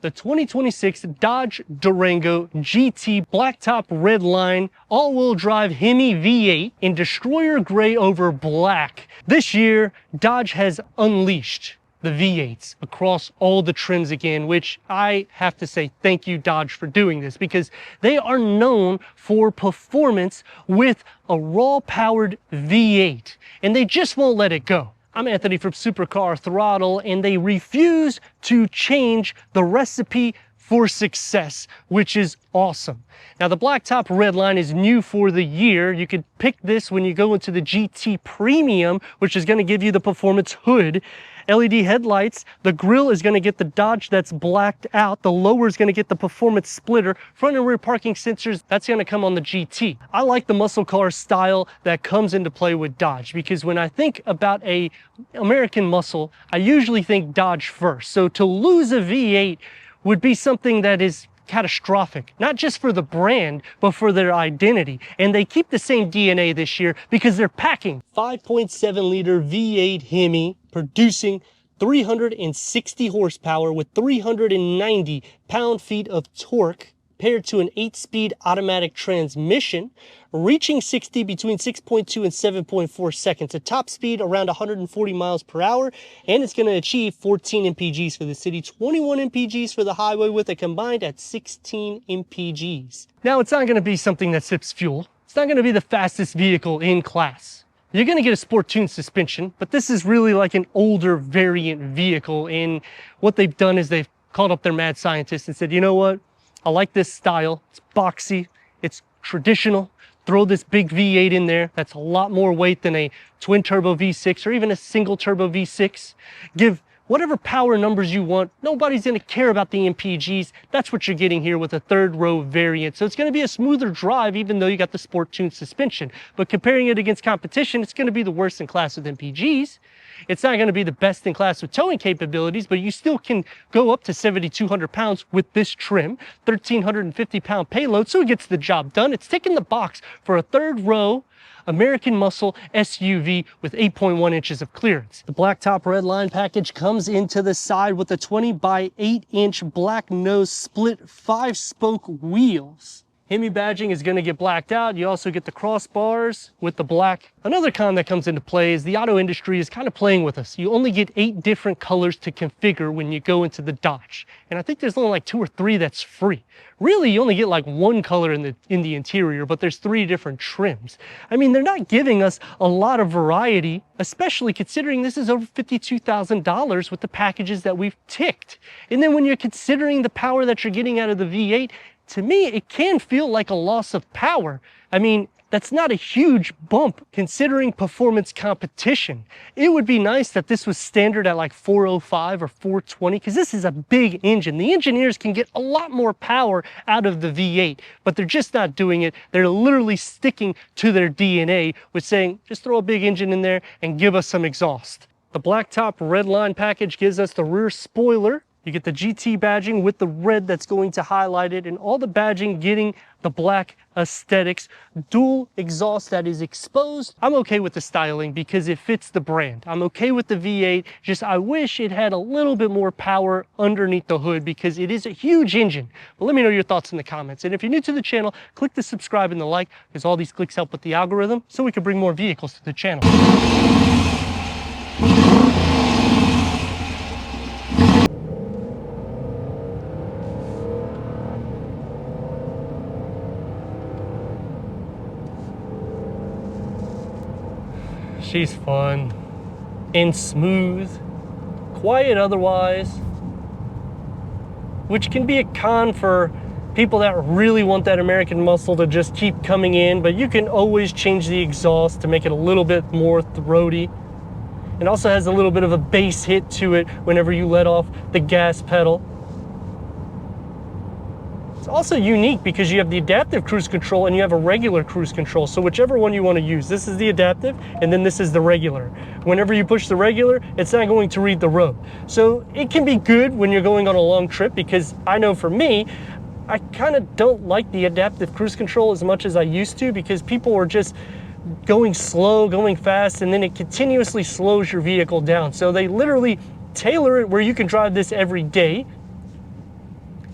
the 2026 Dodge Durango GT Blacktop Redline all-wheel drive Hemi V8 in Destroyer Gray over Black. This year, Dodge has unleashed the V8s across all the trims again, which I have to say thank you, Dodge, for doing this, because they are known for performance with a raw-powered V8, and they just won't let it go. I'm Anthony from Supercar Throttle, and they refuse to change the recipe for success, which is awesome. Now, the Blacktop Redline is new for the year. You could pick this when you go into the GT Premium, which is going to give you the performance hood, LED headlights. The grille is going to get the Dodge that's blacked out. The lower is going to get the performance splitter. Front and rear parking sensors, that's going to come on the GT. I like the muscle car style that comes into play with Dodge, because when I think about a American muscle, I usually think Dodge first. So to lose a V8 would be something that is catastrophic, not just for the brand, but for their identity. And they keep the same DNA this year because they're packing 5.7 liter V8 Hemi, producing 360 horsepower with 390 pound-feet of torque, paired to an 8-speed automatic transmission, reaching 60 between 6.2 and 7.4 seconds, a top speed around 140 miles per hour, and it's going to achieve 14 mpgs for the city, 21 mpgs for the highway, with a combined at 16 mpgs. Now, it's not going to be something that sips fuel. It's not going to be the fastest vehicle in class. You're going to get a sport-tuned suspension, but this is really like an older variant vehicle, and what they've done is they've called up their mad scientists and said, you know what? I like this style. It's boxy, it's traditional. Throw this big V8 in there. That's a lot more weight than a twin turbo V6 or even a single turbo V6. Give whatever power numbers you want. Nobody's going to care about the MPGs. That's what you're getting here with a third row variant. So it's going to be a smoother drive, even though you got the sport tuned suspension. But comparing it against competition, it's going to be the worst in class with MPGs. It's not going to be the best in class with towing capabilities, but you still can go up to 7,200 pounds with this trim, 1,350 pound payload, so it gets the job done. It's ticking the box for a third row American muscle SUV with 8.1 inches of clearance. The Blacktop Redline package comes into the side with a 20 by 8 inch black nose split 5-spoke wheels. Hemi badging is going to get blacked out. You also get the crossbars with the black. Another con that comes into play is the auto industry is kind of playing with us. You only get 8 different colors to configure when you go into the Dodge. And I think there's only like 2 or 3 that's free. Really, you only get like 1 color in the interior, but there's 3 different trims. I mean, they're not giving us a lot of variety, especially considering this is over $52,000 with the packages that we've ticked. And then when you're considering the power that you're getting out of the V8, to me, it can feel like a loss of power. I mean, that's not a huge bump considering performance competition. It would be nice that this was standard at like 405 or 420, because this is a big engine. The engineers can get a lot more power out of the V8, but they're just not doing it. They're literally sticking to their DNA with saying, just throw a big engine in there and give us some exhaust. The Blacktop Redline package gives us the rear spoiler. You get the GT badging with the red that's going to highlight it, and all the badging getting the black aesthetics. Dual exhaust that is exposed. I'm okay with the styling because it fits the brand. I'm okay with the V8, just I wish it had a little bit more power underneath the hood because it is a huge engine. But let me know your thoughts in the comments. And if you're new to the channel, click the subscribe and the like, because all these clicks help with the algorithm so we can bring more vehicles to the channel. She's fun and smooth, quiet otherwise, which can be a con for people that really want that American muscle to just keep coming in, but you can always change the exhaust to make it a little bit more throaty. It also has a little bit of a bass hit to it whenever you let off the gas pedal. It's also unique because you have the adaptive cruise control and you have a regular cruise control. So whichever one you want to use, this is the adaptive and then this is the regular. Whenever you push the regular, it's not going to read the road. So it can be good when you're going on a long trip, because I know for me, I kind of don't like the adaptive cruise control as much as I used to, because people are just going slow, going fast, and then it continuously slows your vehicle down. So they literally tailor it where you can drive this every day.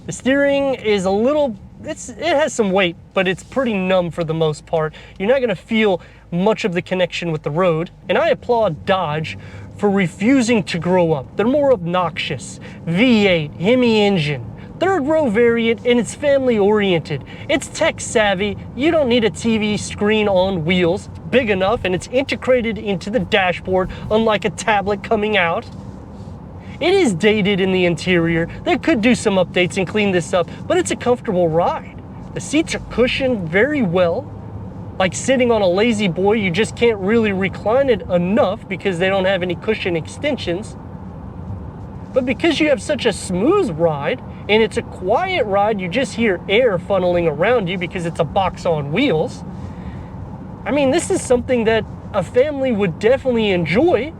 The steering is a little, it has some weight, but it's pretty numb for the most part. You're not gonna feel much of the connection with the road. And I applaud Dodge for refusing to grow up. They're more obnoxious. V8, Hemi engine, third row variant, and it's family oriented. It's tech savvy. You don't need a TV screen on wheels, big enough, and it's integrated into the dashboard, unlike a tablet coming out. It is dated in the interior. They could do some updates and clean this up, but it's a comfortable ride. The seats are cushioned very well. Like sitting on a lazy boy, you just can't really recline it enough because they don't have any cushion extensions. But because you have such a smooth ride, and it's a quiet ride, you just hear air funneling around you because it's a box on wheels. I mean, this is something that a family would definitely enjoy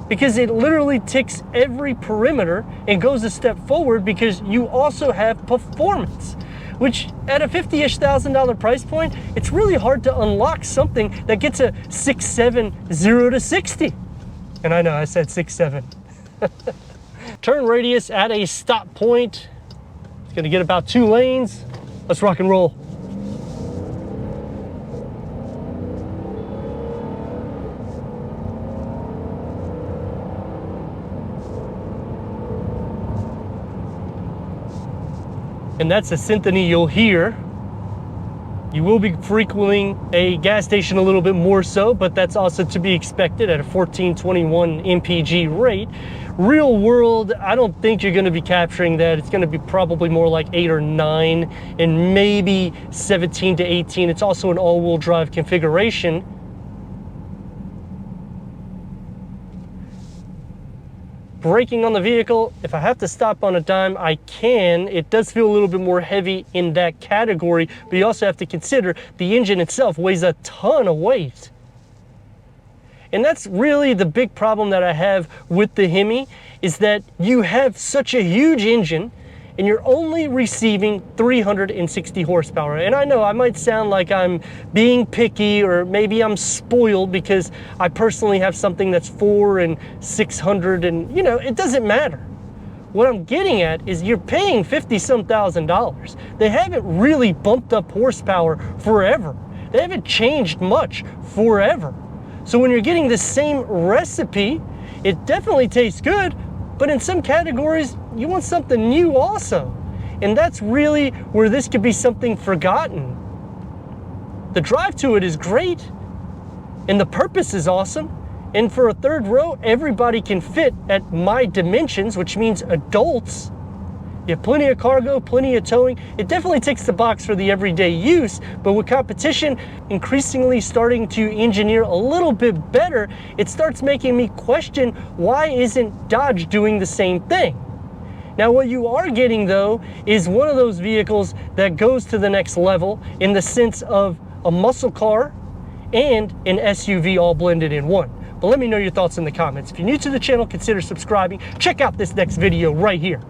because it literally ticks every perimeter and goes a step forward because you also have performance, which at a $50,000 price point, it's really hard to unlock something that gets a 6.7 0 to 60. And I know I said 6.7. Turn radius at a stop point. It's gonna get about 2 lanes. Let's rock and roll. And that's a symphony you'll hear. You will be frequenting a gas station a little bit more so, but that's also to be expected at a 1421 mpg rate. Real world, I don't think you're gonna be capturing that. It's gonna be probably more like 8 or 9 and maybe 17 to 18. It's also an all-wheel drive configuration. Braking on the vehicle, if I have to stop on a dime, I can. It does feel a little bit more heavy in that category, but you also have to consider the engine itself weighs a ton of weight. And that's really the big problem that I have with the Hemi, is that you have such a huge engine and you're only receiving 360 horsepower. And I know I might sound like I'm being picky, or maybe I'm spoiled because I personally have something that's 400 and 600, and you know, it doesn't matter. What I'm getting at is you're paying $50-some thousand. They haven't really bumped up horsepower forever. They haven't changed much forever. So when you're getting the same recipe, it definitely tastes good, but in some categories, you want something new also. And that's really where this could be something forgotten. The drive to it is great, and the purpose is awesome. And for a third row, everybody can fit at my dimensions, which means adults. You have plenty of cargo, plenty of towing. It definitely ticks the box for the everyday use, but with competition increasingly starting to engineer a little bit better, it starts making me question, why isn't Dodge doing the same thing? Now, what you are getting though is one of those vehicles that goes to the next level in the sense of a muscle car and an SUV all blended in one. But let me know your thoughts in the comments. If you're new to the channel, consider subscribing. Check out this next video right here.